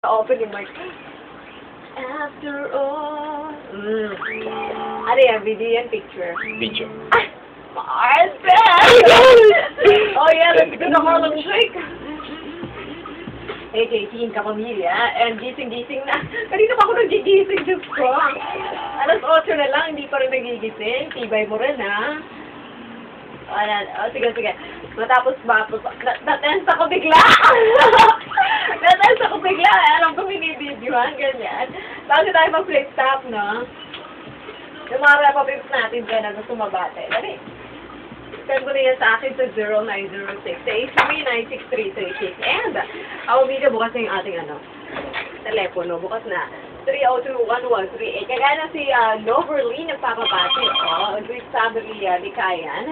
Open yung mic. After all. Ano yan? Video yan? Picture? Video. Marcel! Oh yeah, let's do the Harlem Shake. Hey, JT, kapamilya. And gising-gising na. Kanina pa ako nagigising, Diyos ko. Alas 8 na lang, hindi pa rin nagigising. Tibay mo rin, ha? Sige. Matapos, natense ako bigla. Natense ako bigla. Alam ko minibidyohan, ganyan. Bago tayo mag-flip top, no? Yung mga repapips natin dyan na gusto mabate. Dali. Send ko na yan sa akin sa 0906-8396336. And, our video bukas na yung ating telepono. Bukas na. 302-1138. Kagaya na si Noverly nagpapabati. Great family Likayan.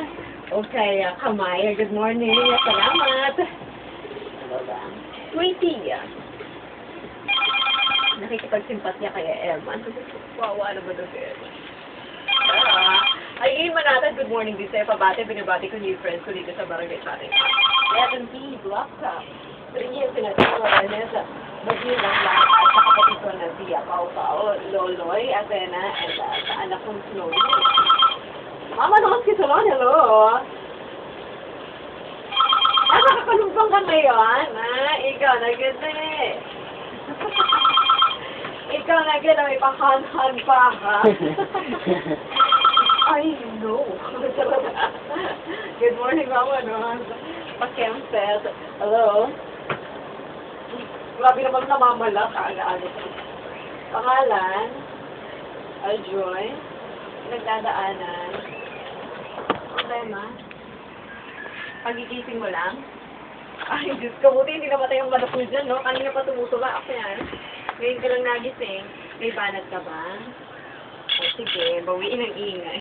Okay, Kamay. Good morning. Salamat. Sweetie. Nakikipagsimpatya kay Emma. Wawa naman doon kay Emma. Ay, Manata, good morning din sa'yo. Binabati ko new friends ko dito sa Barangay Chatting. 11P, Block Top. 3 years pinatawala niya sa Magilang lang at sa kapatid ko na siya, Pao, Loloy, Athena, at sa anak kong Snowy. Mama, naman si Salon, hello! Nakakalumpang ka ngayon, ha? Ikaw na ganda eh. Ikaw na ganda, may panghanhan pa, ha? I know. Good morning, Mama, no? Pa-campset. Hello? Grabe naman namamala, kaala-ala. Pangalan? Aljoy? Nagdadaanan? Problema? Pagigising mo lang? Ay, Diyos ko, buti hindi namatay yung manok mo dyan, no? Kanina pa tumutula ako yan. Ngayon ka lang nagising. May banat ka ba? O sige, bawiin ang ingay.